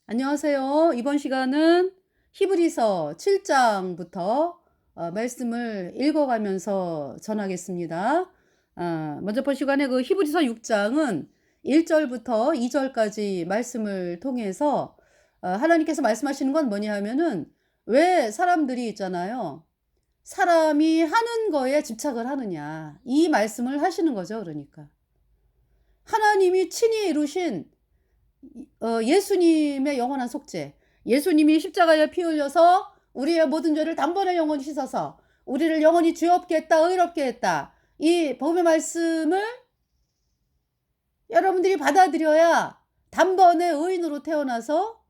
안녕하세요. 이번 시간은 히브리서 7장부터 말씀을 읽어가면서 전하겠습니다. 먼저 본 시간에 그 히브리서 6장은 1절부터 2절까지 말씀을 통해서 하나님께서 말씀하시는 건 뭐냐 하면은 왜 사람들이 있잖아요. 사람이 하는 거에 집착을 하느냐. 이 말씀을 하시는 거죠. 그러니까. 하나님이 친히 이루신 예수님의 영원한 속죄. 예수님이 십자가에 피 흘려서 우리의 모든 죄를 단번에 영원히 씻어서 우리를 영원히 죄 없게 했다, 의롭게 했다. 이 복음의 말씀을 여러분들이 받아들여야 단번에 의인으로 태어나서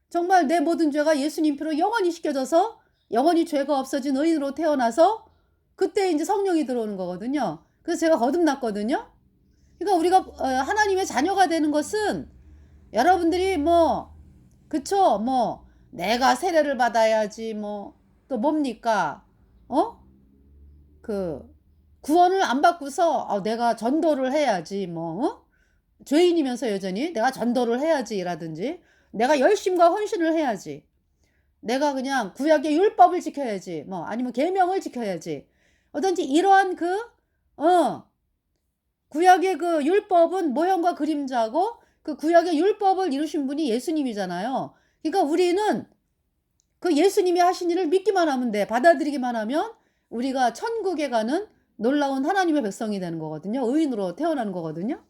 정말 내 모든 죄가 예수님 피로 영원히 씻겨져서 영원히 죄가 없어진 의인으로 태어나서 그때 이제 성령이 들어오는 거거든요. 그래서 제가 거듭났거든요. 그러니까 우리가 하나님의 자녀가 되는 것은 여러분들이 그쵸? 내가 세례를 받아야지, 또 뭡니까? 어? 그, 구원을 안 받고서, 내가 전도를 해야지, 죄인이면서 여전히 내가 전도를 해야지, 라든지, 내가 열심과 헌신을 해야지, 내가 그냥 구약의 율법을 지켜야지, 아니면 계명을 지켜야지. 어떤지 이러한 구약의 그 율법은 모형과 그림자고 그 구약의 율법을 이루신 분이 예수님이잖아요. 그러니까 우리는 그 예수님이 하신 일을 믿기만 하면 돼. 받아들이기만 하면 우리가 천국에 가는 놀라운 하나님의 백성이 되는 거거든요. 의인으로 태어나는 거거든요.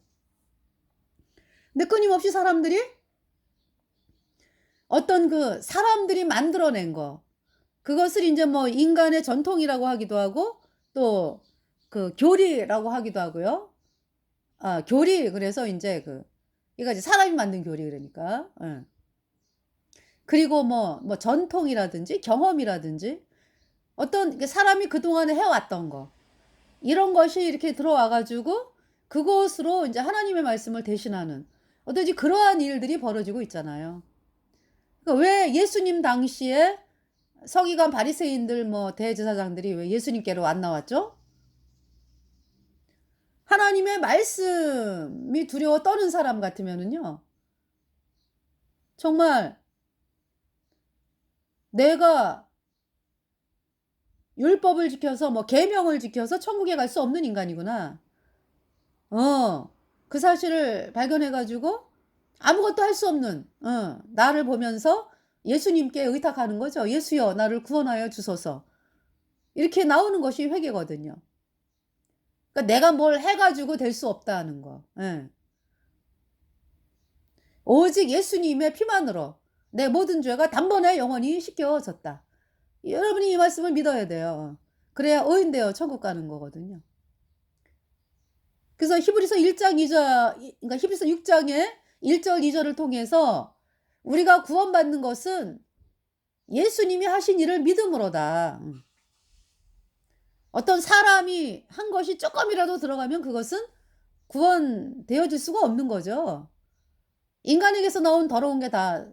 근데 끊임없이 사람들이 어떤 그 사람들이 만들어낸 거, 그것을 이제 인간의 전통이라고 하기도 하고 또 그 교리라고 하기도 하고요. 교리, 그래서 이제 이거 이제 사람이 만든 교리, 그러니까. 예. 그리고 전통이라든지 경험이라든지 어떤 사람이 그동안에 해왔던 거, 이런 것이 이렇게 들어와가지고 그것으로 이제 하나님의 말씀을 대신하는 어떤지 그러한 일들이 벌어지고 있잖아요. 그러니까 왜 예수님 당시에 서기관 바리새인들 대제사장들이 왜 예수님께로 안 나왔죠? 하나님의 말씀이 두려워 떠는 사람 같으면은요, 정말 내가 율법을 지켜서 계명을 지켜서 천국에 갈 수 없는 인간이구나. 그 사실을 발견해가지고 아무것도 할 수 없는 나를 보면서 예수님께 의탁하는 거죠. 예수여, 나를 구원하여 주소서. 이렇게 나오는 것이 회개거든요. 그러니까 내가 뭘 해가지고 될 수 없다는 거. 예. 오직 예수님의 피만으로 내 모든 죄가 단번에 영원히 씻겨졌다. 여러분이 이 말씀을 믿어야 돼요. 그래야 의인 되어 천국 가는 거거든요. 그래서 히브리서 1장 2절, 그러니까 히브리서 6장의 1절 2절을 통해서 우리가 구원받는 것은 예수님이 하신 일을 믿음으로다. 어떤 사람이 한 것이 조금이라도 들어가면 그것은 구원되어질 수가 없는 거죠. 인간에게서 나온 더러운 게 다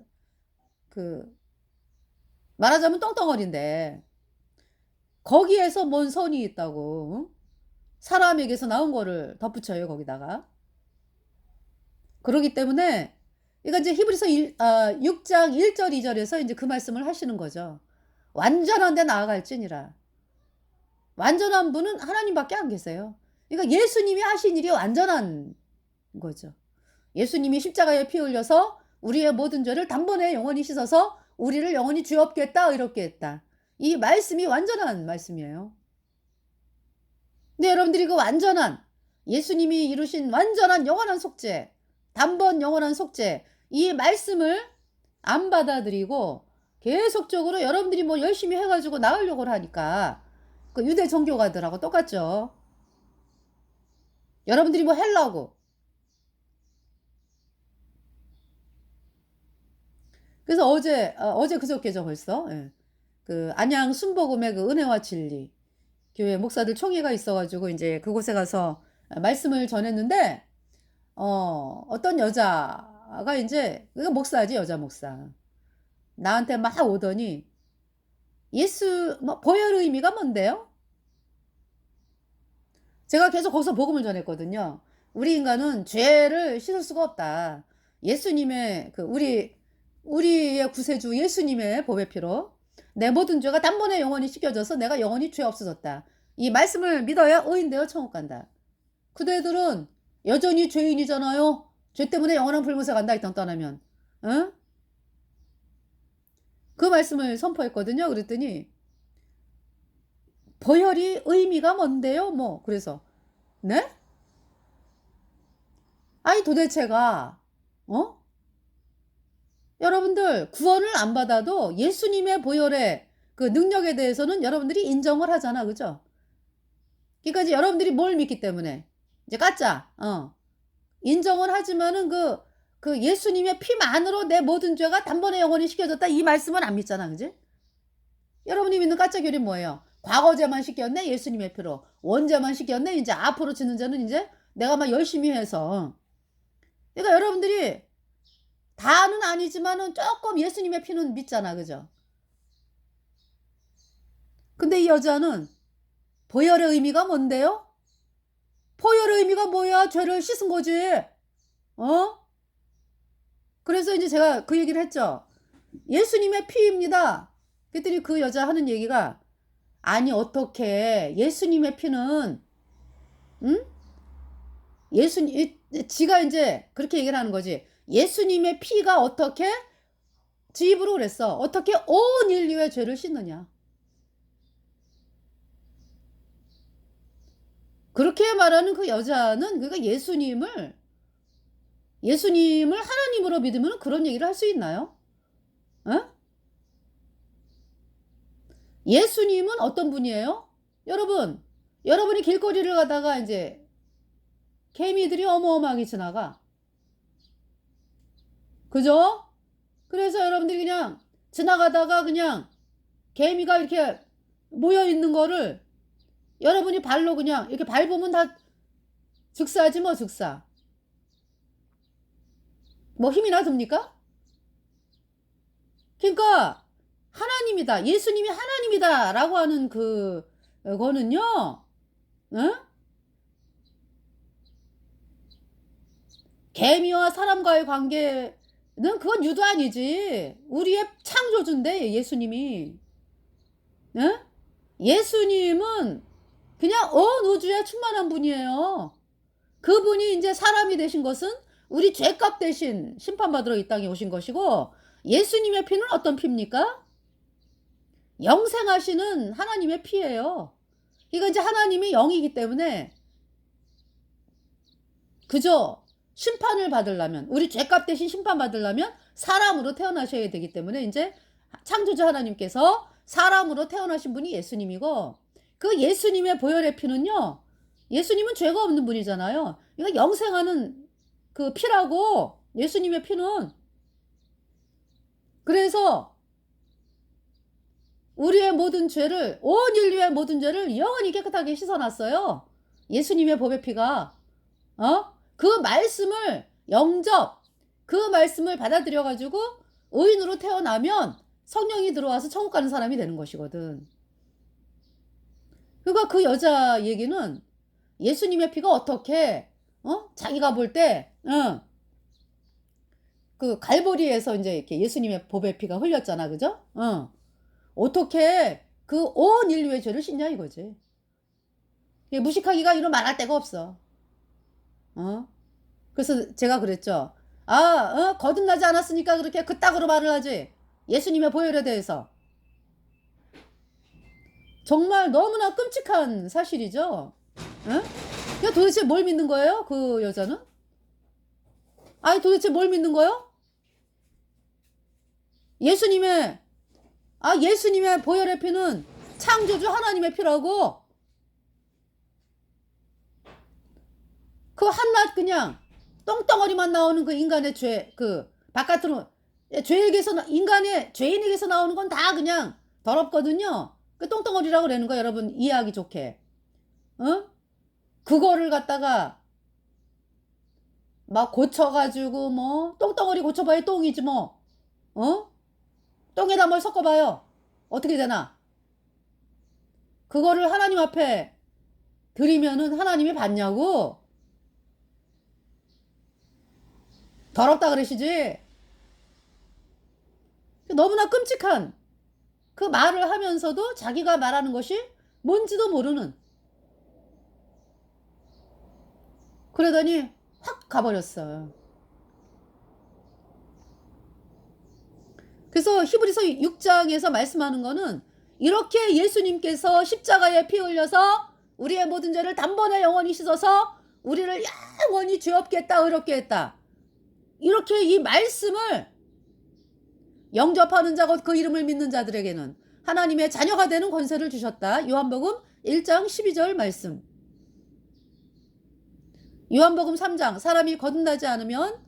말하자면 똥덩어리인데 거기에서 뭔 선이 있다고 사람에게서 나온 거를 덧붙여요, 거기다가. 그러기 때문에 이거 이제 히브리서 6장 1절 2절에서 이제 그 말씀을 하시는 거죠. 완전한 데 나아갈지니라. 완전한 분은 하나님밖에 안 계세요. 그러니까 예수님이 하신 일이 완전한 거죠. 예수님이 십자가에 피 흘려서 우리의 모든 죄를 단번에 영원히 씻어서 우리를 영원히 죄 없게 했다, 의롭게 했다. 이 말씀이 완전한 말씀이에요. 근데 여러분들이 그 완전한 예수님이 이루신 완전한 영원한 속죄, 단번 영원한 속죄, 이 말씀을 안 받아들이고 계속적으로 여러분들이 열심히 해가지고 나으려고 하니까 그 유대 종교가들하고 똑같죠. 여러분들이 하려고. 그래서 어제 그저께죠 벌써. 예. 그 안양 순복음의 그 은혜와 진리 교회 목사들 총회가 있어가지고 이제 그곳에 가서 말씀을 전했는데 어떤 여자가 이제 그가 목사지, 여자 목사. 나한테 막 오더니 예수 보혈 의미가 뭔데요? 제가 계속 거기서 복음을 전했거든요. 우리 인간은 죄를 씻을 수가 없다. 예수님의 우리 우리의 구세주 예수님의 보배 피로 내 모든 죄가 단번에 영원히 씻겨져서 내가 영원히 죄 없어졌다. 이 말씀을 믿어야 의인 되어 천국 간다. 그대들은 여전히 죄인이잖아요. 죄 때문에 영원한 불못에 간다. 일단 떠나면. 응? 그 말씀을 선포했거든요. 그랬더니 보혈이 의미가 뭔데요? 뭐 그래서 네? 아니 도대체가 여러분들 구원을 안 받아도 예수님의 보혈의 그 능력에 대해서는 여러분들이 인정을 하잖아. 그죠? 그러니까 이제 여러분들이 뭘 믿기 때문에 이제 가짜 인정을 하지만은 그 예수님의 피만으로 내 모든 죄가 단번에 영원히 씻겨졌다 이 말씀은 안 믿잖아. 그지? 여러분이 믿는 가짜 교리 뭐예요? 과거죄만 씻겼네 예수님의 피로, 원죄만 씻겼네 이제 앞으로 지는 죄는 이제 내가 막 열심히 해서. 그러니까 여러분들이 다는 아니지만은 조금 예수님의 피는 믿잖아. 그죠? 근데 이 여자는 보혈의 의미가 뭔데요? 보혈의 의미가 뭐야? 죄를 씻은 거지. 그래서 이제 제가 그 얘기를 했죠. 예수님의 피입니다. 그랬더니 그 여자 하는 얘기가 아니 어떻게 예수님의 피는 지가 이제 그렇게 얘기를 하는 거지. 예수님의 피가 어떻게 지 입으로 그랬어. 어떻게 온 인류의 죄를 씻느냐. 그렇게 말하는 그 여자는 그러니까 예수님을 하나님으로 믿으면 그런 얘기를 할 수 있나요? 예수님은 어떤 분이에요? 여러분이 길거리를 가다가 이제 개미들이 어마어마하게 지나가. 그죠? 그래서 여러분들이 그냥 지나가다가 그냥 개미가 이렇게 모여 있는 거를 여러분이 발로 그냥 이렇게 밟으면 다 즉사지 뭐 즉사. 뭐 힘이나 듭니까? 그러니까 하나님이다. 예수님이 하나님이다. 라고 하는 그거는요. 응? 개미와 사람과의 관계는 그건 유도 아니지. 우리의 창조주인데 예수님이. 응? 예수님은 그냥 온 우주에 충만한 분이에요. 그분이 이제 사람이 되신 것은 우리 죄값 대신 심판받으러 이 땅에 오신 것이고 예수님의 피는 어떤 피입니까? 영생하시는 하나님의 피예요. 이거 이제 하나님이 영이기 때문에 그저 심판을 받으려면 우리 죄값 대신 심판받으려면 사람으로 태어나셔야 되기 때문에 이제 창조주 하나님께서 사람으로 태어나신 분이 예수님이고 그 예수님의 보혈의 피는요. 예수님은 죄가 없는 분이잖아요. 이거 영생하는 그 피라고 예수님의 피는. 그래서 우리의 모든 죄를 온 인류의 모든 죄를 영원히 깨끗하게 씻어놨어요. 예수님의 보배 피가. 그 말씀을 영접 그 말씀을 받아들여 가지고 의인으로 태어나면 성령이 들어와서 천국 가는 사람이 되는 것이거든. 그러니까 그 여자 얘기는 예수님의 피가 어떻게 자기가 볼 때 그 갈보리에서 이제 이렇게 예수님의 보배 피가 흘렸잖아. 그죠? 어떻게 그 온 인류의 죄를 씻냐 이거지. 무식하기가 이런 말할 데가 없어. 그래서 제가 그랬죠. 거듭나지 않았으니까 그렇게 그따구로 말을 하지. 예수님의 보혈에 대해서. 정말 너무나 끔찍한 사실이죠. 도대체 뭘 믿는 거예요? 그 여자는? 아니 도대체 뭘 믿는 거예요? 예수님의 보혈의 피는 창조주 하나님의 피라고. 그 한낱 그냥 똥덩어리만 나오는 그 인간의 죄, 그 바깥으로 죄에게서 죄인에게서 나오는 건 다 그냥 더럽거든요. 그 똥덩어리라고 그러는 거 여러분 이해하기 좋게. 그거를 갖다가 막 고쳐가지고 뭐 똥덩어리 고쳐봐야 똥이지 뭐. 똥에다 뭘 섞어봐요. 어떻게 되나? 그거를 하나님 앞에 드리면은 하나님이 받냐고? 더럽다 그러시지? 너무나 끔찍한 그 말을 하면서도 자기가 말하는 것이 뭔지도 모르는, 그러더니 확 가버렸어요. 그래서 히브리서 6장에서 말씀하는 거는 이렇게 예수님께서 십자가에 피 흘려서 우리의 모든 죄를 단번에 영원히 씻어서 우리를 영원히 죄 없게 했다, 의롭게 했다, 이렇게 이 말씀을 영접하는 자고 그 이름을 믿는 자들에게는 하나님의 자녀가 되는 권세를 주셨다. 요한복음 1장 12절 말씀. 요한복음 3장 사람이 거듭나지 않으면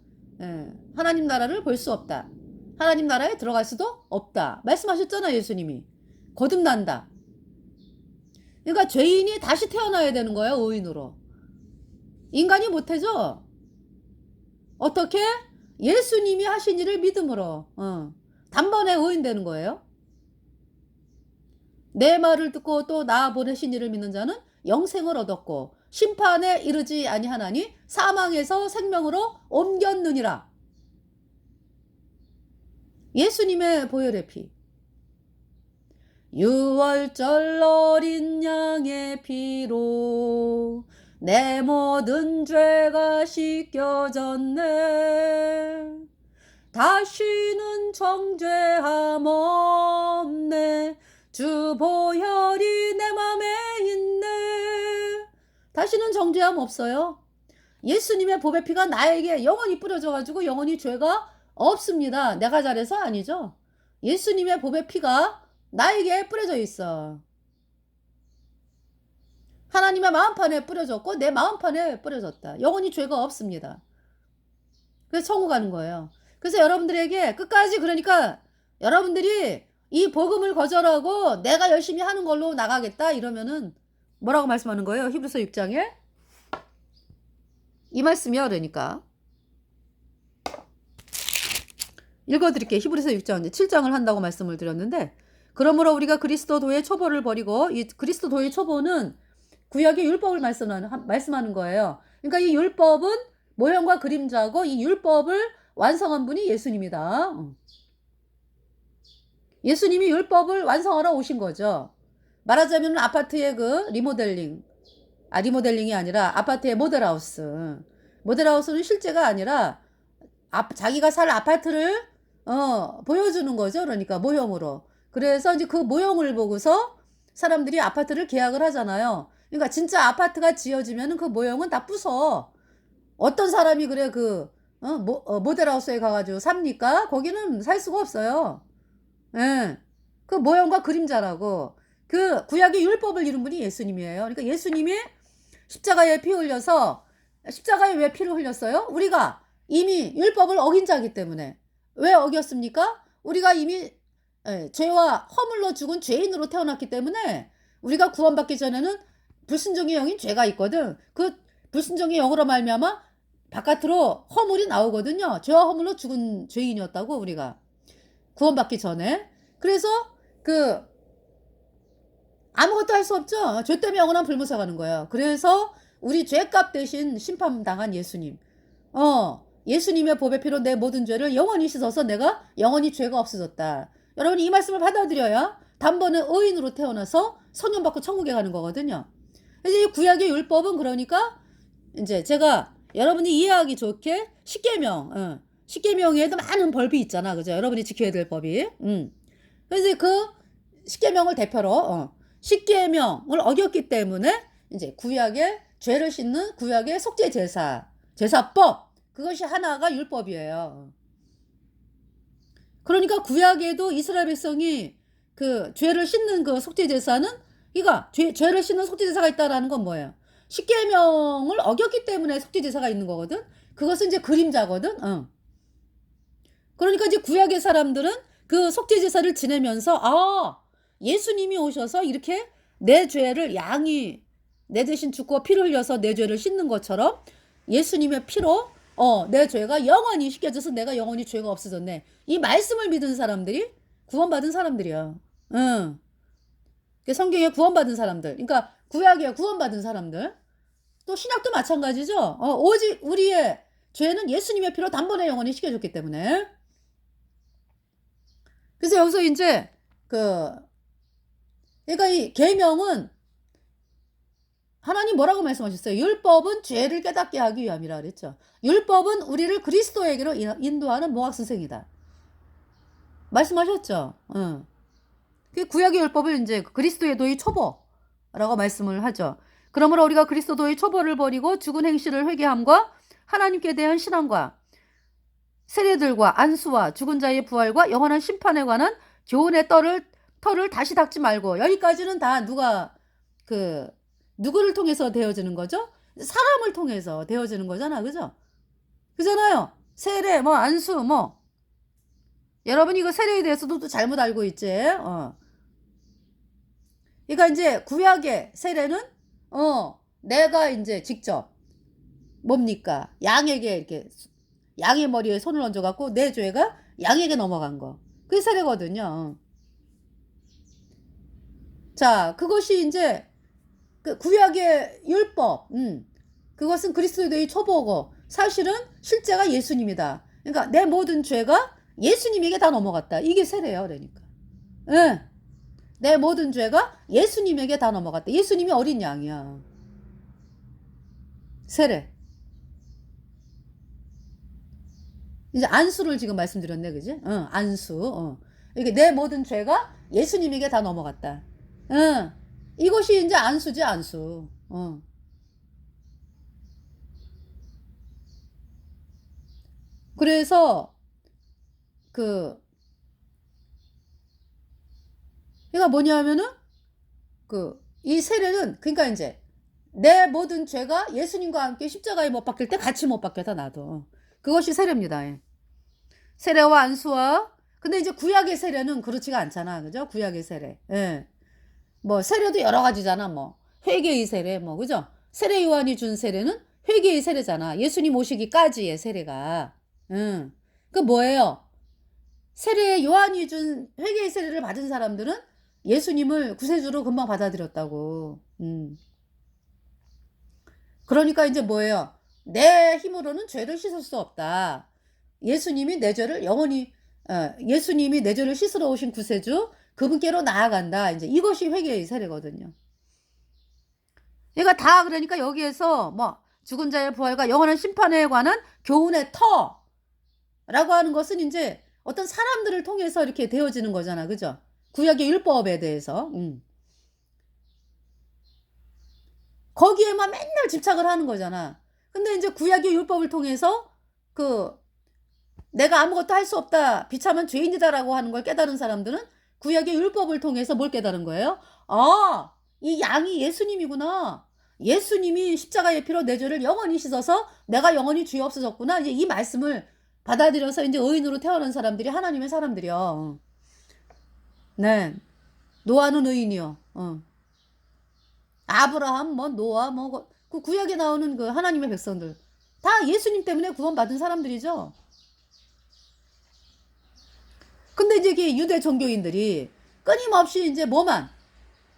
하나님 나라를 볼 수 없다. 하나님 나라에 들어갈 수도 없다. 말씀하셨잖아, 예수님이. 거듭난다. 그러니까 죄인이 다시 태어나야 되는 거예요, 의인으로. 인간이 못해죠. 어떻게? 예수님이 하신 일을 믿음으로 단번에 의인 되는 거예요. 내 말을 듣고 또 나 보내신 이를 믿는 자는 영생을 얻었고 심판에 이르지 아니하나니 사망에서 생명으로 옮겼느니라. 예수님의 보혈의 피, 6월절 어린 양의 피로 내 모든 죄가 씻겨졌네. 다시는 정죄함 없네. 주 보혈이 내 맘에 있네. 다시는 정죄함 없어요. 예수님의 보배 피가 나에게 영원히 뿌려져가지고 영원히 죄가 없습니다. 내가 잘해서 아니죠. 예수님의 보배 피가 나에게 뿌려져 있어. 하나님의 마음판에 뿌려졌고 내 마음판에 뿌려졌다. 영원히 죄가 없습니다. 그래서 천국 가는 거예요. 그래서 여러분들에게 끝까지, 그러니까 여러분들이 이 복음을 거절하고 내가 열심히 하는 걸로 나가겠다 이러면은 뭐라고 말씀하는 거예요? 히브리서 6장에 이 말씀이요. 그러니까 읽어드릴게요. 히브리서 6장 7장을 한다고 말씀을 드렸는데, 그러므로 우리가 그리스도도의 초보를 버리고, 이 그리스도도의 초보는 구약의 율법을 말씀하는 거예요. 그러니까 이 율법은 모형과 그림자고 이 율법을 완성한 분이 예수님이다. 예수님이 율법을 완성하러 오신 거죠. 말하자면 아파트의 그 리모델링이 아니라 아파트의 모델하우스. 모델하우스는 실제가 아니라 자기가 살 아파트를 보여주는 거죠. 그러니까 모형으로. 그래서 이제 그 모형을 보고서 사람들이 아파트를 계약을 하잖아요. 그러니까 진짜 아파트가 지어지면은 그 모형은 다 부숴. 어떤 사람이 그래 모델하우스에 가가지고 삽니까? 거기는 살 수가 없어요. 예. 그 모형과 그림자라고. 그 구약의 율법을 이룬 분이 예수님이에요. 그러니까 예수님이 십자가에 피 흘려서, 십자가에 왜 피를 흘렸어요? 우리가 이미 율법을 어긴 자기 때문에. 왜 어겼습니까? 우리가 이미 죄와 허물로 죽은 죄인으로 태어났기 때문에 우리가 구원받기 전에는 불순종의 영인 죄가 있거든. 그 불순종의 영으로 말미암아 바깥으로 허물이 나오거든요. 죄와 허물로 죽은 죄인이었다고, 우리가 구원받기 전에. 그래서 아무것도 할 수 없죠. 죄 때문에 영원한 불못에 가는 거예요. 그래서 우리 죄값 대신 심판당한 예수님. 예수님의 보배 피로 내 모든 죄를 영원히 씻어서 내가 영원히 죄가 없어졌다. 여러분이 이 말씀을 받아들여야 단번에 의인으로 태어나서 성령받고 천국에 가는 거거든요. 이제 이 구약의 율법은, 그러니까 이제 제가 여러분이 이해하기 좋게 십계명에도 많은 법이 있잖아. 그죠? 여러분이 지켜야 될 법이. 그래서 그 십계명을 대표로 십계명을 어겼기 때문에 이제 구약의 죄를 씻는 구약의 속죄 제사법, 그것이 하나가 율법이에요. 그러니까 구약에도 이스라엘 백성이 그 죄를 씻는 그 속죄 제사는, 그러니까 죄를 씻는 속죄 제사가 있다라는 건 뭐예요? 십계명을 어겼기 때문에 속죄 제사가 있는 거거든. 그것은 이제 그림자거든. 그러니까 이제 구약의 사람들은 그 속죄 제사를 지내면서 예수님이 오셔서 이렇게 내 죄를 양이 내 대신 죽고 피를 흘려서 내 죄를 씻는 것처럼 예수님의 피로 내 죄가 영원히 씻겨져서 내가 영원히 죄가 없어졌네. 이 말씀을 믿은 사람들이 구원받은 사람들이야. 성경에 구원받은 사람들, 그러니까 구약에 구원받은 사람들, 또 신약도 마찬가지죠. 오직 우리의 죄는 예수님의 피로 단번에 영원히 씻겨졌기 때문에. 그래서 여기서 이제 그 그러니까 이 계명은 하나님 뭐라고 말씀하셨어요? 율법은 죄를 깨닫게 하기 위함이라 그랬죠. 율법은 우리를 그리스도에게로 인도하는 모학선생이다. 말씀하셨죠. 그 구약의 율법을 이제 그리스도의 도의 초보라고 말씀을 하죠. 그러므로 우리가 그리스도의 초보를 버리고 죽은 행실을 회개함과 하나님께 대한 신앙과 세례들과 안수와 죽은 자의 부활과 영원한 심판에 관한 교훈의 털을 다시 닦지 말고, 여기까지는 다 누구를 통해서 되어지는 거죠? 사람을 통해서 되어지는 거잖아. 그죠? 그잖아요. 세례, 안수, 여러분 이거 세례에 대해서도 또 잘못 알고 있지? 그러니까 이제 구약의 세례는, 내가 이제 직접, 뭡니까? 양에게 이렇게, 양의 머리에 손을 얹어갖고 내 죄가 양에게 넘어간 거. 그게 세례거든요. 자, 그것이 이제, 그 구약의 율법, 그것은 그리스도의 초보고, 사실은 실제가 예수님이다. 그러니까 내 모든 죄가 예수님에게 다 넘어갔다. 이게 세례예요. 그러니까. 예. 내 모든 죄가 예수님에게 다 넘어갔다. 예수님이 어린 양이야. 세례. 이제 안수를 지금 말씀드렸네. 그지? 안수. 이게 내 모든 죄가 예수님에게 다 넘어갔다. 이것이 이제 안수지, 안수. 그래서 그러니까 뭐냐면은 이 세례는, 그러니까 이제 내 모든 죄가 예수님과 함께 십자가에 못 박힐 때 같이 못 박혀다 나도. 그것이 세례입니다. 예. 세례와 안수와, 근데 이제 구약의 세례는 그렇지가 않잖아. 그죠? 구약의 세례. 예. 세례도 여러 가지잖아. 회개의 세례, 그죠? 세례 요한이 준 세례는 회개의 세례잖아. 예수님 오시기까지의 세례가. 그 뭐예요? 세례 요한이 준 회개의 세례를 받은 사람들은 예수님을 구세주로 금방 받아들였다고. 그러니까 이제 뭐예요? 내 힘으로는 죄를 씻을 수 없다. 예수님이 내 죄를 예수님이 내 죄를 씻으러 오신 구세주, 그분께로 나아간다. 이제 이것이 회개의 세례거든요. 얘가 다 그러니까 여기에서 죽은 자의 부활과 영원한 심판에 관한 교훈의 터라고 하는 것은 이제 어떤 사람들을 통해서 이렇게 되어지는 거잖아. 그죠? 구약의 율법에 대해서. 거기에만 맨날 집착을 하는 거잖아. 근데 이제 구약의 율법을 통해서 내가 아무것도 할 수 없다, 비참한 죄인이다라고 하는 걸 깨달은 사람들은 구약의 율법을 통해서 뭘 깨달은 거예요? 아, 이 양이 예수님이구나. 예수님이 십자가의 피로 내 죄를 영원히 씻어서 내가 영원히 죄 없어졌구나. 이제 이 말씀을 받아들여서 이제 의인으로 태어난 사람들이 하나님의 사람들이요. 네. 노아는 의인이요. 아브라함, 노아, 그 구약에 나오는 그 하나님의 백성들. 다 예수님 때문에 구원받은 사람들이죠. 근데 이제 이게 유대 종교인들이 끊임없이 이제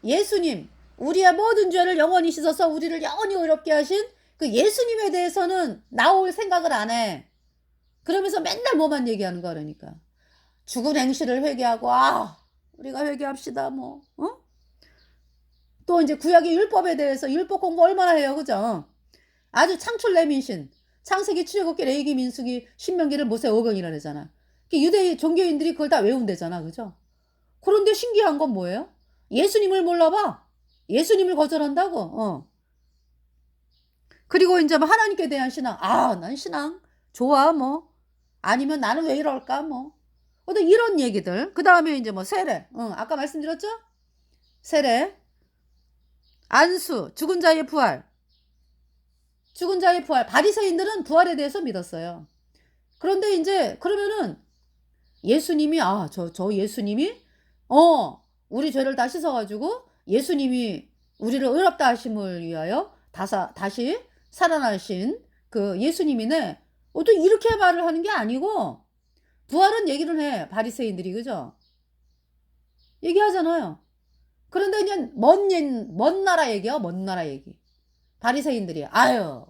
예수님, 우리의 모든 죄를 영원히 씻어서 우리를 영원히 의롭게 하신 그 예수님에 대해서는 나올 생각을 안 해. 그러면서 맨날 얘기하는 거. 그러니까 죽은 행실을 회개하고, 우리가 회개합시다. 또 이제 구약의 율법에 대해서 율법 공부 얼마나 해요. 그죠? 아주 창출 내민신, 창세기, 출애굽기, 레위기, 민수기, 신명기를 모세 오경이라 그러잖아. 유대 종교인들이 그걸 다 외운대잖아. 그죠? 그런데 신기한 건 뭐예요? 예수님을 몰라봐. 예수님을 거절한다고. 그리고 이제 하나님께 대한 신앙. 난 신앙 좋아. 아니면 나는 왜 이럴까. 어떤 이런 얘기들. 그 다음에 이제 세례. 아까 말씀드렸죠? 세례, 안수, 죽은 자의 부활. 죽은 자의 부활. 바리새인들은 부활에 대해서 믿었어요. 그런데 이제 그러면은 예수님이, 저 예수님이 우리 죄를 다 씻어가지고 예수님이 우리를 의롭다 하심을 위하여 다시 살아나신 그 예수님이네. 또 이렇게 말을 하는 게 아니고, 부활은 얘기를 해. 바리새인들이. 그죠? 얘기하잖아요. 그런데 그냥 먼 나라 얘기야. 먼 나라 얘기. 바리새인들이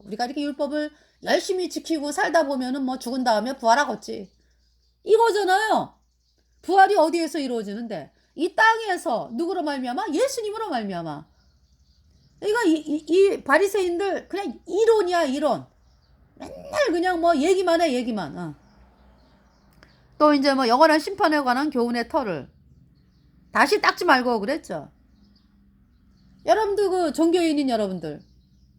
우리가 이렇게 율법을 열심히 지키고 살다 보면은 죽은 다음에 부활하겠지. 이거잖아요. 부활이 어디에서 이루어지는데? 이 땅에서. 누구로 말미암아? 예수님으로 말미암아. 그러니까 이 바리새인들 그냥 이론이야, 이론. 맨날 그냥 뭐 얘기만 해, 얘기만. 또 이제 뭐 영원한 심판에 관한 교훈의 털을 다시 닦지 말고 그랬죠. 여러분들, 그 종교인인 여러분들,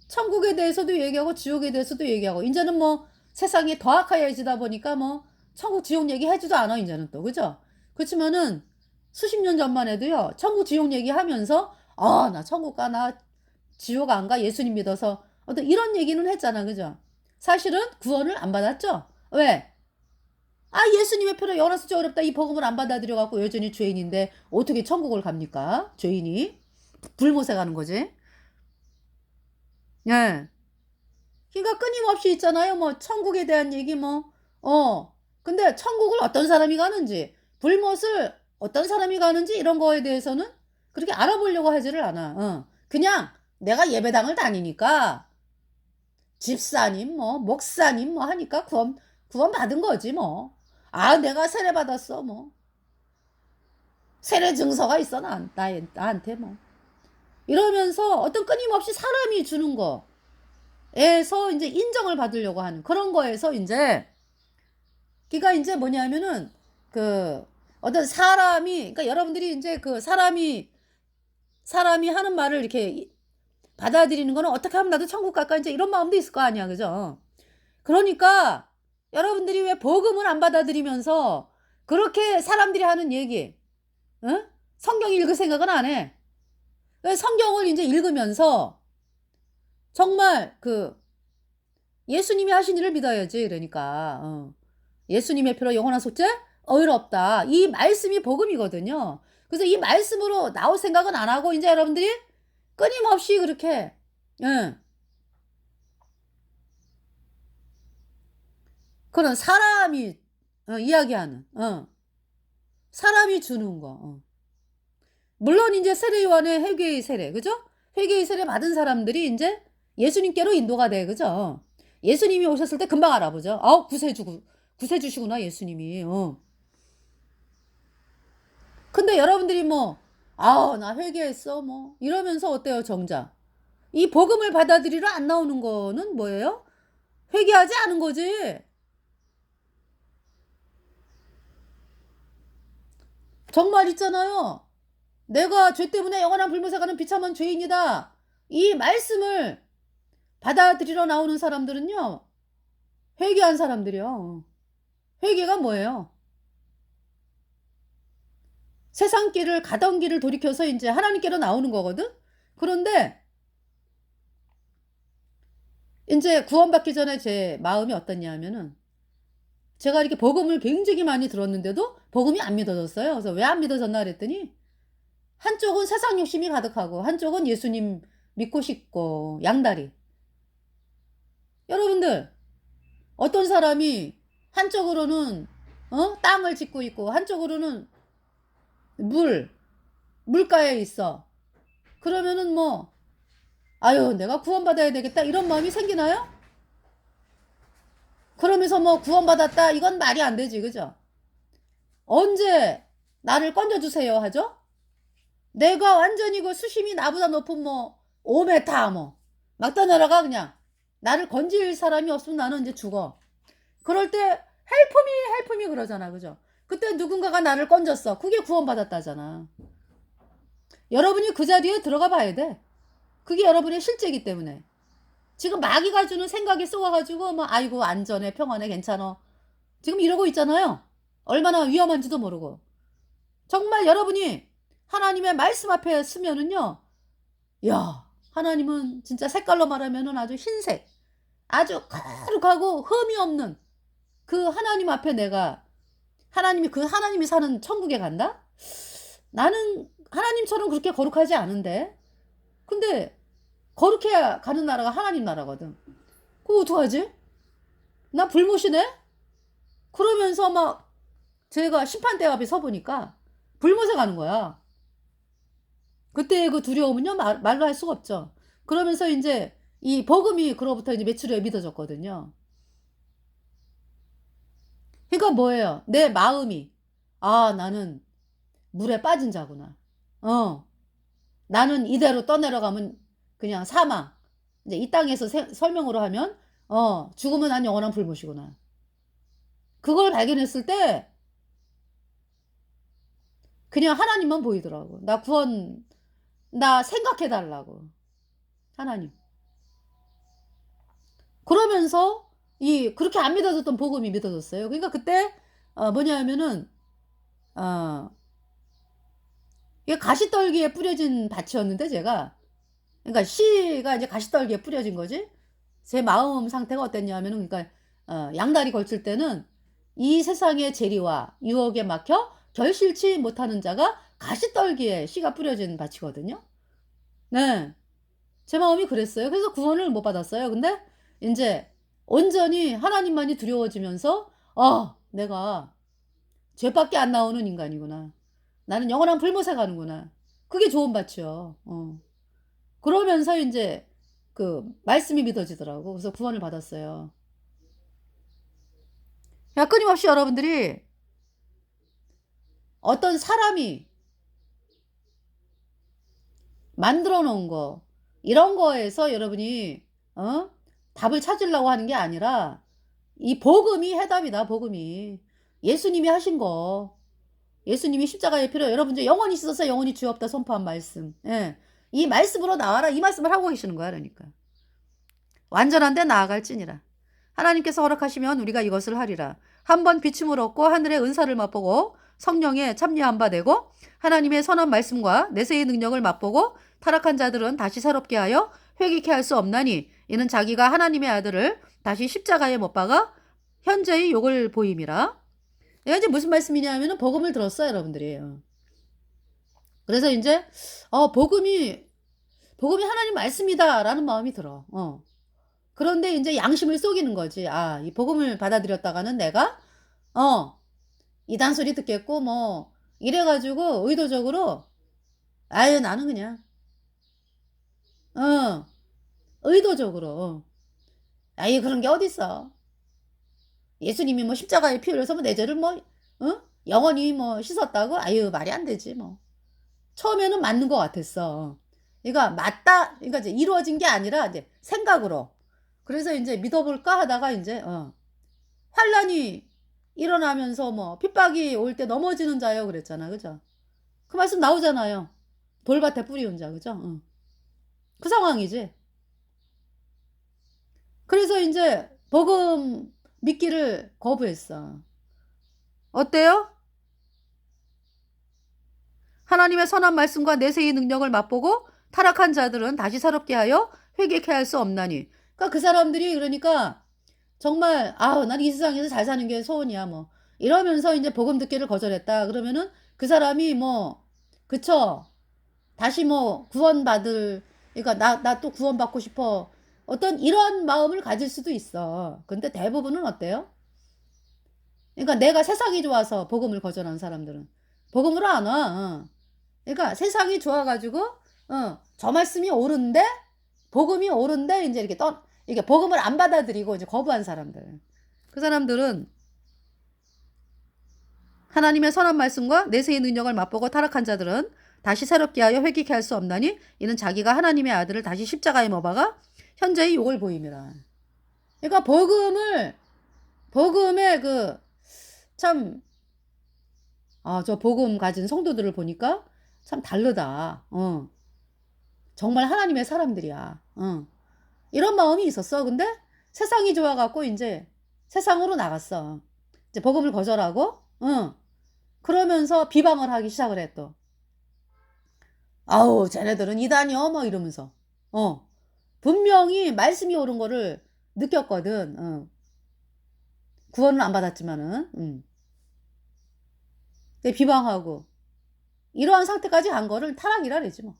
천국에 대해서도 얘기하고 지옥에 대해서도 얘기하고, 이제는 뭐 세상이 더 악화해지다 보니까 뭐 천국 지옥 얘기 해주도 않아, 이제는 또. 그죠? 그렇지만은 수십 년 전만 해도요, 천국 지옥 얘기하면서 나 천국 가, 나 지옥 안 가, 예수님 믿어서, 어떤 이런 얘기는 했잖아. 그죠? 사실은 구원을 안 받았죠. 왜? 예수님의 표로 영원하수지 어렵다, 이 복음을 안 받아들여갖고 여전히 죄인인데 어떻게 천국을 갑니까? 죄인이 불못에 가는 거지. 예. 그러니까 끊임없이 있잖아요. 뭐 천국에 대한 얘기 뭐. 근데 천국을 어떤 사람이 가는지, 불못을 어떤 사람이 가는지, 이런 거에 대해서는 그렇게 알아보려고 하지를 않아. 그냥 내가 예배당을 다니니까 집사님 뭐 목사님 뭐 하니까 구원 받은 거지 뭐. 내가 세례 받았어 뭐. 세례 증서가 있어 나한테 뭐. 이러면서 어떤 끊임없이 사람이 주는 거에서 이제 인정을 받으려고 하는 그런 거에서 이제, 그러니까 이제 뭐냐면은 그 어떤 사람이, 그러니까 여러분들이 이제 그 사람이 하는 말을 이렇게 받아들이는 거는 어떻게 하면 나도 천국 갈까, 이제 이런 마음도 있을 거 아니야. 그죠? 그러니까 여러분들이 왜 복음을 안 받아들이면서 그렇게 사람들이 하는 얘기, 성경 읽을 생각은 안 해. 성경을 이제 읽으면서 정말 그 예수님이 하신 일을 믿어야지. 그러니까 예수님의 피로 영원한 속죄 어이롭다, 이 말씀이 복음이거든요. 그래서 이 말씀으로 나올 생각은 안 하고 이제 여러분들이 끊임없이 그렇게 그런 사람이 이야기하는 사람이 주는 거. 물론 이제 세례요한의 회개의 세례, 그죠? 회개의 세례 받은 사람들이 이제 예수님께로 인도가 돼, 그죠? 예수님이 오셨을 때 금방 알아보죠. 구세주시구나 예수님이. 근데 여러분들이 뭐 나 회개했어 뭐 이러면서 어때요? 정작 이 복음을 받아들이러 안 나오는 거는 뭐예요? 회개하지 않은 거지. 정말 있잖아요. 내가 죄 때문에 영원한 불못에 가는 비참한 죄인이다, 이 말씀을 받아들이러 나오는 사람들은요, 회개한 사람들이요. 회개가 뭐예요? 세상 길을 가던 길을 돌이켜서 이제 하나님께로 나오는 거거든. 그런데 이제 구원받기 전에 제 마음이 어떻냐 하면은, 제가 이렇게 복음을 굉장히 많이 들었는데도 복음이 안 믿어졌어요. 그래서 왜 안 믿어졌나 그랬더니, 한쪽은 세상 욕심이 가득하고 한쪽은 예수님 믿고 싶고 양다리. 여러분들, 어떤 사람이 한쪽으로는 땅을 짓고 있고 한쪽으로는 물가에 있어. 그러면은 뭐 내가 구원받아야 되겠다, 이런 마음이 생기나요? 그러면서 뭐 구원받았다, 이건 말이 안 되지. 그죠? 언제 나를 건져주세요 하죠? 내가 완전히 그 수심이 나보다 높은 뭐 5m 막 떠내려가, 그냥 나를 건질 사람이 없으면 나는 이제 죽어. 그럴 때 헬프미 그러잖아. 그죠? 그때 누군가가 나를 건졌어. 그게 구원받았다잖아. 여러분이 그 자리에 들어가 봐야 돼. 그게 여러분의 실제이기 때문에. 지금 마귀가 주는 생각이 쏘아가지고 뭐 아이고 안전해, 평안해, 괜찮아, 지금 이러고 있잖아요. 얼마나 위험한지도 모르고. 정말 여러분이 하나님의 말씀 앞에 서면은요, 야, 하나님은 진짜 색깔로 말하면은 아주 흰색, 아주 거룩하고 흠이 없는 그 하나님 앞에 내가, 하나님이 사는 천국에 간다? 나는 하나님처럼 그렇게 거룩하지 않은데. 근데 거룩해야 가는 나라가 하나님 나라거든. 그거 어떡하지? 나 불못이네? 그러면서 막 제가 심판대 앞에 서보니까 불못에 가는 거야. 그때 그 두려움은요, 말로 할 수가 없죠. 그러면서 이제 이 복음이 그로부터 이제 메추려에 믿어졌거든요. 그러니까 뭐예요? 내 마음이 아, 나는 물에 빠진 자구나. 나는 이대로 떠내려가면 그냥 사망. 이제 이 땅에서 설명으로 하면 죽으면 난 영원한 불못이구나. 그걸 발견했을 때 그냥 하나님만 보이더라고. 나 생각해 달라고. 하나님. 그러면서 그렇게 안 믿어졌던 복음이 믿어졌어요. 그러니까 그때 뭐냐면은 이게 가시떨기에 뿌려진 밭이었는데 제가, 그러니까 씨가 이제 가시떨기에 뿌려진 거지. 제 마음 상태가 어땠냐면은, 그러니까 양다리 걸칠 때는 이 세상의 재리와 유혹에 막혀 결실치 못하는 자가 가시떨기에 씨가 뿌려진 밭이거든요. 네. 제 마음이 그랬어요. 그래서 구원을 못 받았어요. 근데 이제 온전히 하나님만이 두려워지면서 내가 죄밖에 안 나오는 인간이구나. 나는 영원한 불못에 가는구나. 그게 좋은 밭이요. 그러면서 이제 그 말씀이 믿어지더라고. 그래서 구원을 받았어요. 야, 끊임없이 여러분들이 어떤 사람이 만들어 놓은 거, 이런 거에서 여러분이 답을 찾으려고 하는 게 아니라 이 복음이 해답이다. 복음이 예수님이 하신 거, 예수님이 십자가의 피로 여러분들 영원히 씻어서 영원히 죄 없다 선포한 말씀, 예, 이 말씀으로 나와라, 이 말씀을 하고 계시는 거야. 그러니까 완전한 데 나아갈지니라. 하나님께서 허락하시면 우리가 이것을 하리라. 한번 비춤을 얻고 하늘의 은사를 맛보고 성령에 참여한 바 되고 하나님의 선한 말씀과 내세의 능력을 맛보고 타락한 자들은 다시 새롭게 하여 회개케 할 수 없나니 이는 자기가 하나님의 아들을 다시 십자가에 못 박아 현재의 욕을 보임이라. 내가 이제 무슨 말씀이냐 하면은 복음을 들었어요, 여러분들이. 그래서 이제 복음이 하나님 말씀이다라는 마음이 들어. 그런데 이제 양심을 속이는 거지. 이 복음을 받아들였다가는 내가 이단 소리 듣겠고 뭐 이래가지고 의도적으로 나는 그냥 의도적으로 그런 게 어딨어. 예수님이 뭐 십자가에 피 흘려서 뭐 내 죄를 뭐 영원히 뭐 씻었다고? 말이 안 되지 뭐. 처음에는 맞는 것 같았어. 그러니까 맞다. 그러니까 이제 이루어진 게 아니라 이제 생각으로. 그래서 이제 믿어볼까 하다가 이제 환란이 일어나면서 뭐 핍박이 올 때 넘어지는 자요 그랬잖아, 그죠? 그 말씀 나오잖아요. 돌밭에 뿌리온 자, 그죠? 그 상황이지. 그래서 이제 복음 믿기를 거부했어. 어때요? 하나님의 선한 말씀과 내세의 능력을 맛보고 타락한 자들은 다시 새롭게 하여 회개케 할 수 없나니. 그러니까 그 사람들이 그러니까 정말 난 이 세상에서 잘 사는 게 소원이야 뭐 이러면서 이제 복음 듣기를 거절했다. 그러면은 그 사람이 뭐 그쵸, 다시 뭐 구원받을, 그러니까 나 또 구원받고 싶어, 어떤 이런 마음을 가질 수도 있어. 근데 대부분은 어때요? 그러니까 내가 세상이 좋아서 복음을 거절한 사람들은 복음으로 안 와. 그러니까 세상이 좋아가지고 저 말씀이 옳은데 복음이 옳은데 이제 이게 복음을 안 받아들이고 이제 거부한 사람들. 그 사람들은 하나님의 선한 말씀과 내세의 능력을 맛보고 타락한 자들은 다시 새롭게 하여 회개케 할 수 없나니 이는 자기가 하나님의 아들을 다시 십자가에 못 박아 현재의 욕을 보임이라. 그러니까 복음의 참 저 복음 가진 성도들을 보니까 참 다르다. 정말 하나님의 사람들이야. 이런 마음이 있었어. 근데 세상이 좋아갖고 이제 세상으로 나갔어. 이제 복음을 거절하고, 그러면서 비방을 하기 시작을 해 또. 쟤네들은 이단이요 뭐 이러면서. 분명히 말씀이 옳은 거를 느꼈거든. 구원은 안 받았지만은. 근데 비방하고 이러한 상태까지 간 거를 타락이라 그러지 뭐.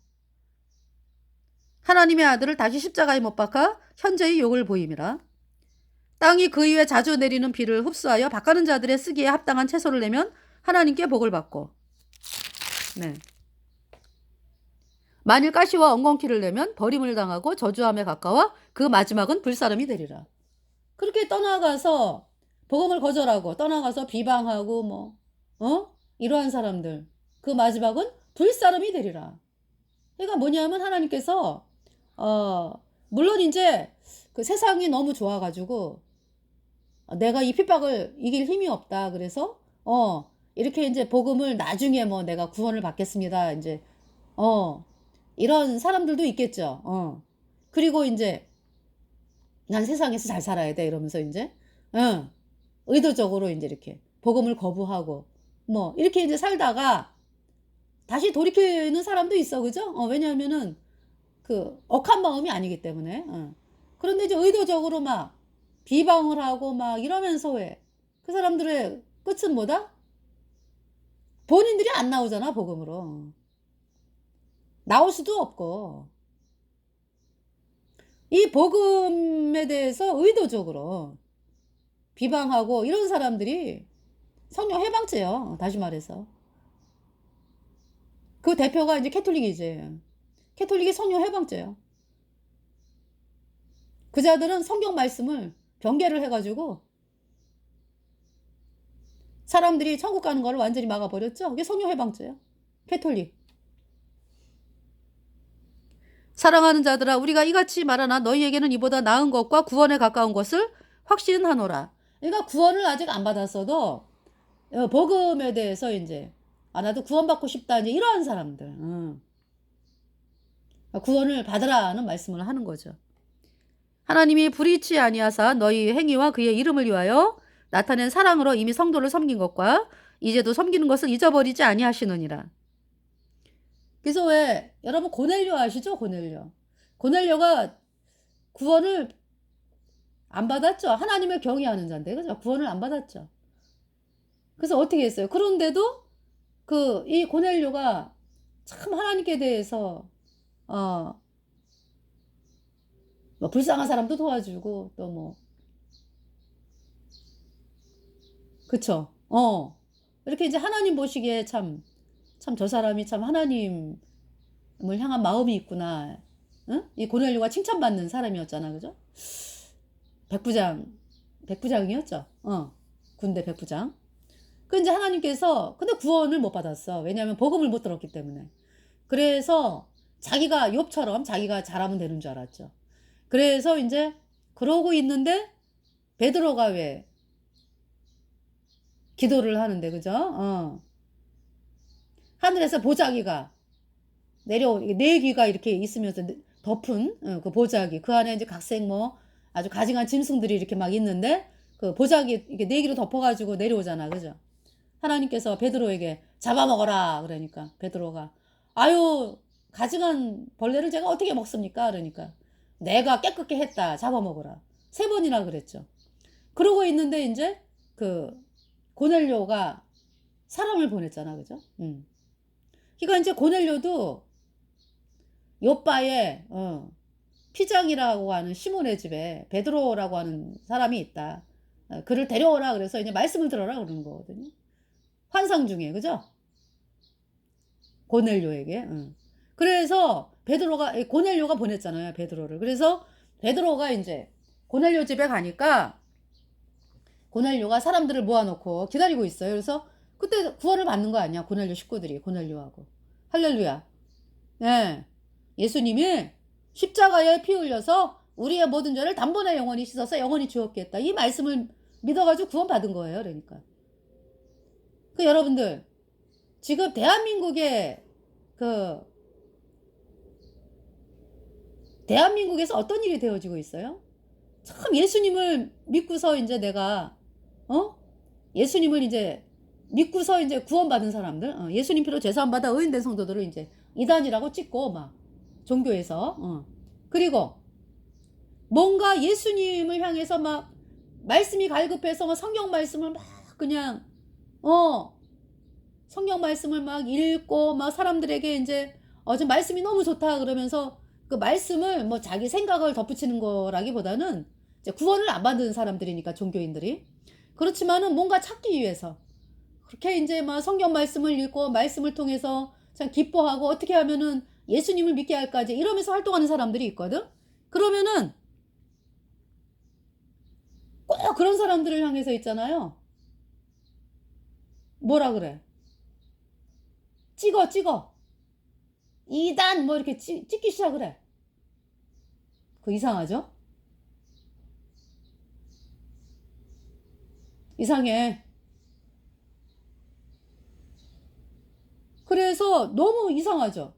하나님의 아들을 다시 십자가에 못 박아 현재의 욕을 보임이라. 땅이 그 위에 자주 내리는 비를 흡수하여 밭가는 자들의 쓰기에 합당한 채소를 내면 하나님께 복을 받고, 네. 만일 가시와 엉겅퀴를 내면 버림을 당하고 저주함에 가까워 그 마지막은 불사름이 되리라. 그렇게 떠나가서 복음을 거절하고 떠나가서 비방하고 뭐 이러한 사람들. 그 마지막은 불사름이 되리라. 그러니까 뭐냐면 하나님께서 어 물론 이제 그 세상이 너무 좋아가지고 내가 이 핍박을 이길 힘이 없다. 그래서 이렇게 이제 복음을 나중에 뭐 내가 구원을 받겠습니다. 이제 이런 사람들도 있겠죠. 그리고 이제 난 세상에서 잘 살아야 돼 이러면서 이제 의도적으로 이제 이렇게 복음을 거부하고 뭐 이렇게 이제 살다가 다시 돌이키는 사람도 있어, 그죠? 왜냐하면은 그 억한 마음이 아니기 때문에. 그런데 이제 의도적으로 막 비방을 하고 막 이러면서 왜 그 사람들의 끝은 뭐다? 본인들이 안 나오잖아, 복음으로. 나올 수도 없고. 이 복음에 대해서 의도적으로 비방하고 이런 사람들이 성령 해방죄요. 다시 말해서. 그 대표가 이제 캐톨릭이지. 캐톨릭이 성령 해방죄요. 그 자들은 성경 말씀을 변개를 해가지고 사람들이 천국 가는 거를 완전히 막아버렸죠. 그게 성령 해방죄예요. 캐톨릭. 사랑하는 자들아 우리가 이같이 말하나 너희에게는 이보다 나은 것과 구원에 가까운 것을 확신하노라. 그러니까 구원을 아직 안 받았어도 복음에 대해서 이제 나도 구원받고 싶다 이제 이러한 사람들 구원을 받으라는 말씀을 하는 거죠. 하나님이 불의치 아니하사 너희 행위와 그의 이름을 위하여 나타낸 사랑으로 이미 성도를 섬긴 것과 이제도 섬기는 것을 잊어버리지 아니하시느니라. 그래서 왜 여러분 고넬료 아시죠? 고넬료가 구원을 안 받았죠. 하나님을 경외하는 자인데 그죠? 구원을 안 받았죠. 그래서 어떻게 했어요? 그런데도 이 고넬료가 참 하나님께 대해서 뭐 불쌍한 사람도 도와주고 또 뭐 그쵸? 이렇게 이제 하나님 보시기에 참 저 사람이 참 하나님을 향한 마음이 있구나. 응? 이 고넬료가 칭찬받는 사람이었잖아, 그죠? 백부장이었죠. 군대 백부장. 그 이제 하나님께서 근데 구원을 못 받았어. 왜냐하면 복음을 못 들었기 때문에. 그래서 자기가 욥처럼 자기가 잘하면 되는 줄 알았죠. 그래서 이제 그러고 있는데 베드로가 왜 기도를 하는데 그죠? 하늘에서 보자기가 네 귀가 이렇게 있으면서 덮은 그 보자기 그 안에 이제 각색 뭐 아주 가증한 짐승들이 이렇게 막 있는데 그 보자기 이게 네 귀로 덮어가지고 내려오잖아, 그죠? 하나님께서 베드로에게 잡아먹어라 그러니까 베드로가 아유 가증한 벌레를 제가 어떻게 먹습니까? 그러니까 내가 깨끗게 했다 잡아먹어라 3번이나 그랬죠. 그러고 있는데 이제 그 고넬료가 사람을 보냈잖아, 그죠? 그러니까 이제 고넬료도 요바에 피장이라고 하는 시몬의 집에 베드로라고 하는 사람이 있다. 그를 데려오라 그래서 이제 말씀을 들어라 그러는 거거든요. 환상 중에 그죠? 고넬료에게. 그래서 고넬료가 보냈잖아요. 베드로를. 그래서 베드로가 이제 고넬료 집에 가니까 고넬료가 사람들을 모아놓고 기다리고 있어요. 그래서 그때 구원을 받는 거 아니야. 고넬료 식구들이 고넬료하고. 할렐루야. 네. 예수님이 십자가에 피 흘려서 우리의 모든 죄를 단번에 영원히 씻어서 영원히 주었겠다. 이 말씀을 믿어가지고 구원받은 거예요. 그러니까. 여러분들 지금 대한민국에서 어떤 일이 되어지고 있어요? 참 예수님을 믿고서 이제 내가 예수님을 이제 믿고서 이제 구원받은 사람들, 예수님 피로 죄사함받아 의인된 성도들을 이제 이단이라고 찍고 막 종교에서 그리고 뭔가 예수님을 향해서 막 말씀이 갈급해서 막 성경 말씀을 막 그냥 성경 말씀을 막 읽고 막 사람들에게 이제 좀 말씀이 너무 좋다 그러면서 그 말씀을 뭐 자기 생각을 덧붙이는 거라기보다는 이제 구원을 안 받는 사람들이니까 종교인들이 그렇지만은 뭔가 찾기 위해서 그렇게 이제 막 성경 말씀을 읽고 말씀을 통해서 참 기뻐하고 어떻게 하면은 예수님을 믿게 할까지 이러면서 활동하는 사람들이 있거든. 그러면은 꼭 그런 사람들을 향해서 있잖아요. 뭐라 그래? 찍어. 2단 뭐 이렇게 찍기 시작을 해. 그 이상하죠? 이상해. 그래서 너무 이상하죠?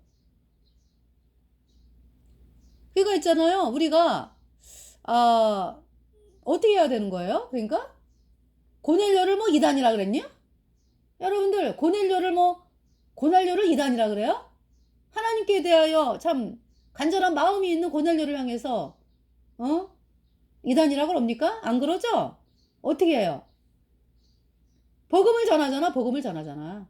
그러니까 있잖아요. 우리가 아 어떻게 해야 되는 거예요? 그러니까 고넬료를 뭐 2단이라 그랬냐? 여러분들 고넬료를 2단이라 그래요? 하나님께 대하여 참 간절한 마음이 있는 고넬료를 향해서 2단이라 그럽니까? 안 그러죠? 어떻게 해요? 복음을 전하잖아.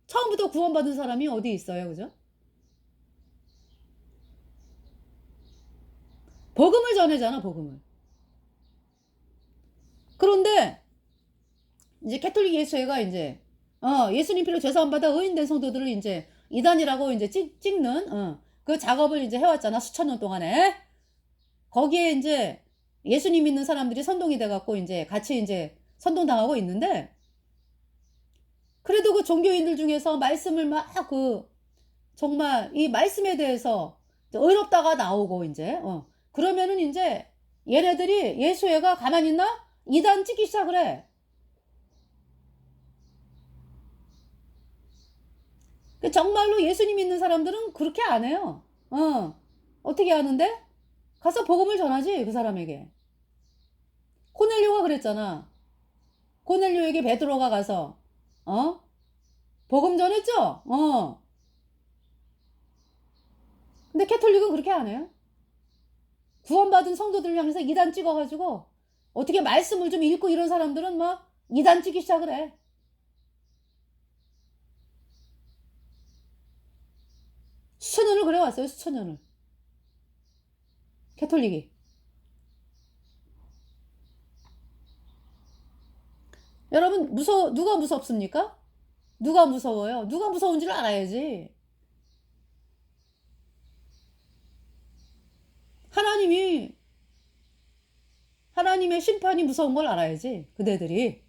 처음부터 구원받은 사람이 어디 있어요, 그죠? 복음을 전하잖아, 복음을. 그런데 이제 캐톨릭 예수회가 이제 예수님 피로 죄 사함 받아 의인된 성도들을 이제 이단이라고 이제 찍는 그 작업을 이제 해왔잖아, 수천 년 동안에. 거기에 이제 예수님 믿는 사람들이 선동이 돼갖고 이제 같이 이제 선동당하고 있는데, 그래도 그 종교인들 중에서 말씀을 막 정말 이 말씀에 대해서 의롭다가 나오고 이제 그러면은 이제 얘네들이 예수회가 가만히 있나? 이단 찍기 시작을 해. 정말로 예수님 믿는 사람들은 그렇게 안 해요. 어떻게 하는데? 가서 복음을 전하지, 그 사람에게. 코넬료가 그랬잖아. 코넬료에게 베드로가 가서 복음 전했죠? 근데 캐톨릭은 그렇게 안 해요. 구원받은 성도들 향해서 2단 찍어가지고 어떻게 말씀을 좀 읽고 이런 사람들은 막 2단 찍기 시작을 해. 수천 년을 그래 왔어요. 수천 년을. 캐톨릭이. 여러분 누가 무섭습니까? 누가 무서워요? 누가 무서운지를 알아야지. 하나님의 심판이 무서운 걸 알아야지. 그대들이.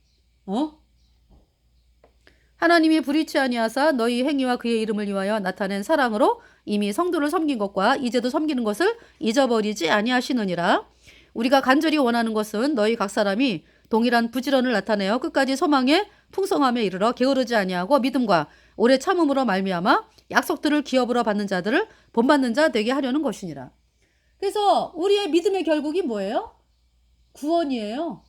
하나님이 불의치 아니하사 너희 행위와 그의 이름을 위하여 나타낸 사랑으로 이미 성도를 섬긴 것과 이제도 섬기는 것을 잊어버리지 아니하시느니라. 우리가 간절히 원하는 것은 너희 각 사람이 동일한 부지런을 나타내어 끝까지 소망의 풍성함에 이르러 게으르지 아니하고 믿음과 오래 참음으로 말미암아 약속들을 기업으로 받는 자들을 본받는 자 되게 하려는 것이니라. 그래서 우리의 믿음의 결국이 뭐예요? 구원이에요.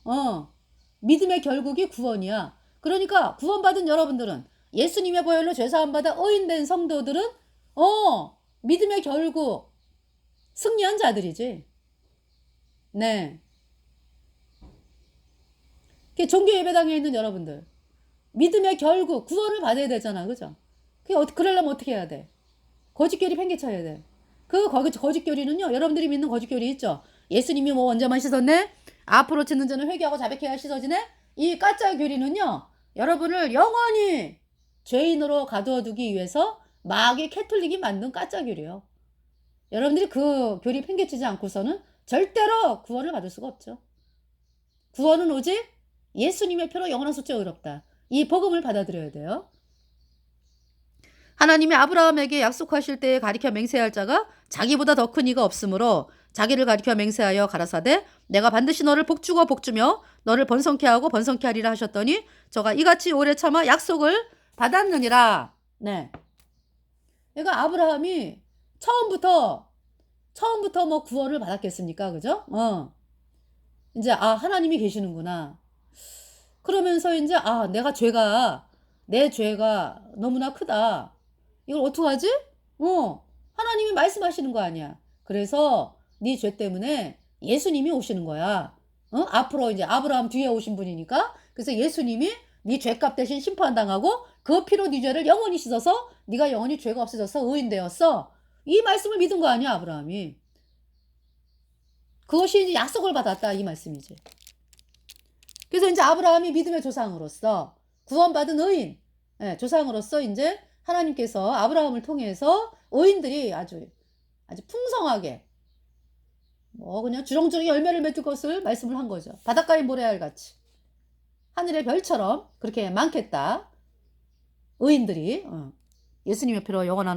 믿음의 결국이 구원이야. 그러니까 구원받은 여러분들은, 예수님의 보혈로 죄사함 받아 의인된 성도들은 믿음의 결국 승리한 자들이지. 네. 종교 예배당에 있는 여러분들, 믿음의 결국 구원을 받아야 되잖아, 그죠? 그러려면 어떻게 해야 돼? 거짓교리 팽개쳐야 돼. 거짓교리는요, 여러분들이 믿는 거짓교리 있죠? 예수님이 뭐 원자만 씻었네? 앞으로 짓는 자는 회개하고 자백해야 씻어지네? 이 가짜 교리는요, 여러분을 영원히 죄인으로 가두어두기 위해서 마귀 캐톨릭이 만든 가짜 교리예요. 여러분들이 그 교리 팽개치지 않고서는 절대로 구원을 받을 수가 없죠. 구원은 오직 예수님의 표로 영원한 속죄 의롭다. 이 복음을 받아들여야 돼요. 하나님이 아브라함에게 약속하실 때에 가리켜 맹세할 자가 자기보다 더 큰 이가 없으므로 자기를 가리켜 맹세하여 가라사대 내가 반드시 너를 복주고 복주며 너를 번성케 하고 번성케 하리라 하셨더니 저가 이같이 오래 참아 약속을 받았느니라. 네. 그러니까 아브라함이 처음부터 뭐 구원을 받았겠습니까? 그죠? 이제 하나님이 계시는구나. 그러면서 이제 내 죄가 너무나 크다. 이걸 어떡하지? 하나님이 말씀하시는 거 아니야. 그래서 네 죄 때문에 예수님이 오시는 거야. 앞으로 이제 아브라함 뒤에 오신 분이니까. 그래서 예수님이 네 죄값 대신 심판당하고 그 피로 네 죄를 영원히 씻어서 네가 영원히 죄가 없어져서 의인 되었어. 이 말씀을 믿은 거 아니야, 아브라함이. 그것이 이제 약속을 받았다, 이 말씀이지. 그래서 이제 아브라함이 믿음의 조상으로서 구원받은 의인, 조상으로서 이제 하나님께서 아브라함을 통해서 의인들이 아주 풍성하게 뭐 그냥 주렁주렁 열매를 맺을 것을 말씀을 한 거죠. 바닷가의 모래알 같이 하늘의 별처럼 그렇게 많겠다. 의인들이 예수님 옆으로 영원한